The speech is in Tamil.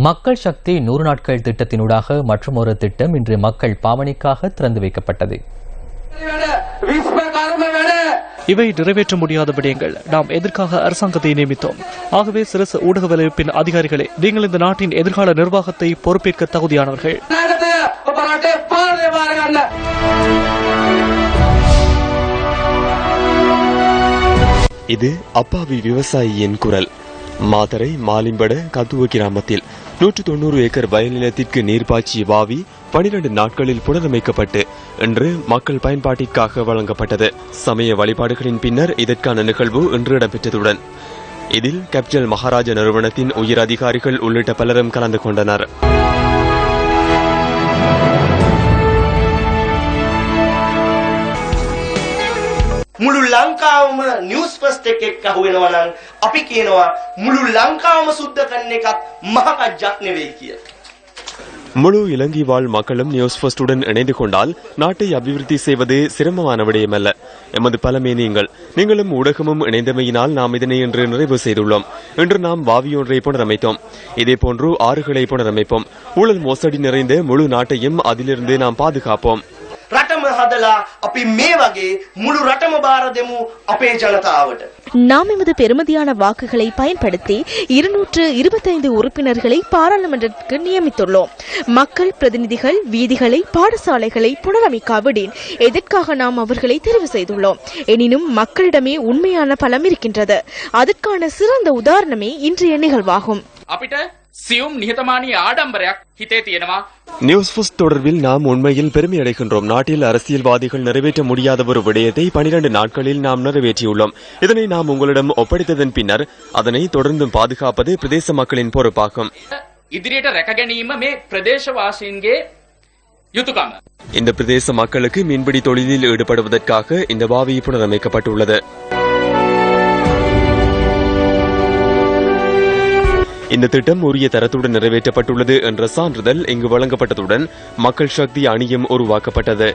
மக்கள் சக்தி 100 நாட்கள் திட்டத்தினூடாக மற்றொரு திட்டம் இன்று மக்கள் பாவனைக்காக திறந்து வைக்கப்பட்டது. இவை நிறைவேற்ற முடியாத விடயங்கள். நாம் எதற்காக அரசாங்கத்தை நியமித்தோம்? ஆகவே சிரச ஊடக வலைப்பின் அதிகாரிகளே, நீங்கள் இந்த நாட்டின் எதிர்கால நிர்வாகத்தை பொறுப்பேற்க தகுதியானவர்கள். இது அப்பாவி விவசாயியின் குரல். மாதரை மாலிம்பட கதுவ கிராமத்தில் 190 ஏக்கர் வயல் நிலத்திற்கு நீர் பாய்ச்சிய வாவி 12 நாட்களில் புனரமைக்கப்பட்டு இன்று மக்கள் பயன்பாட்டிற்காக வழங்கப்பட்டது. சமய வழிபாடுகளின் பின்னர் இதற்கான நிகழ்வு இன்று இடம்பெற்றதுடன் இதில் கேபிட்டல் மகாராஜா நிறுவனத்தின் உயர் அதிகாரிகள் உள்ளிட்ட பலரும் கலந்து கொண்டனர். මුළු ලංකාවම නිවුස් ෆස්ට් එකක් අහුවෙනවා නම් අපි කියනවා මුළු ලංකාවම සුද්ධ කරන එකත් මහ කජ්ජක් නෙවෙයි කියලා. முழு இலங்கை வாழ் மக்களும் நியூஸ் ஃபர்ஸ்டுடன் இணைந்து கொண்டால் நாட்டை அபிவிருத்தி செய்வது சிரமமான விடயமல்ல. எமது பலமே நீங்களும் ஊடகமும் இணைந்தமையினால் நாம் இதனை இன்று நிறைவு செய்துள்ளோம். இன்று நாம் வாவியொன்றை புனரமைத்தோம். இதேபோன்று ஆறுகளை புனரமைப்போம். ஊழல் மோசடி நிறைந்த முழு நாட்டையும் அதிலிருந்து நாம் பாதுகாப்போம். රටම හදලා අපි මේ වගේ මුළු රටම බාර දෙමු අපේ ජනතාවට. நாம் எமது பெருமதியான வாக்குகளை பயன்படுத்தி 225 உறுப்பினர்களை பாராளுமன்றத்திற்கு நியமித்துள்ளோம். மக்கள் பிரதிநிதிகள் வீதிகளை பாடசாலைகளை புனரமைக்காவிடின் எதற்காக நாம் அவர்களை தெரிவு செய்துள்ளோம். எனினும் மக்களிடமே உண்மையான பலம் இருக்கின்றது. அதற்கான சிறந்த உதாரணமே இன்றைய நிகழ்வாகும். நியூஸ் ஃபர்ஸ்ட் தொடர்பில் நாம் உண்மையில் பெருமை அடைகின்றோம். நாட்டில் அரசியல்வாதிகள் நிறைவேற்ற முடியாத ஒரு விடயத்தை 12 நாட்களில் நாம் நிறைவேற்றியுள்ளோம். இதனை நாம் உங்களிடம் ஒப்படைத்ததன் பின்னர் அதனை தொடர்ந்தும் பாதுகாப்பது பிரதேச மக்களின் பொறுப்பாகும். இந்த பிரதேச மக்களுக்கு மீன்பிடி தொழிலில் ஈடுபடுவதற்காக இந்த வாவி புனரமைக்கப்பட்டுள்ளது. இந்த திட்டம் உரிய தரத்துடன் நிறைவேற்றப்பட்டுள்ளது என்ற சான்றிதழ் இங்கு வழங்கப்பட்டதுடன் மக்கள் சக்தி அணியும் உருவாக்கப்பட்டது.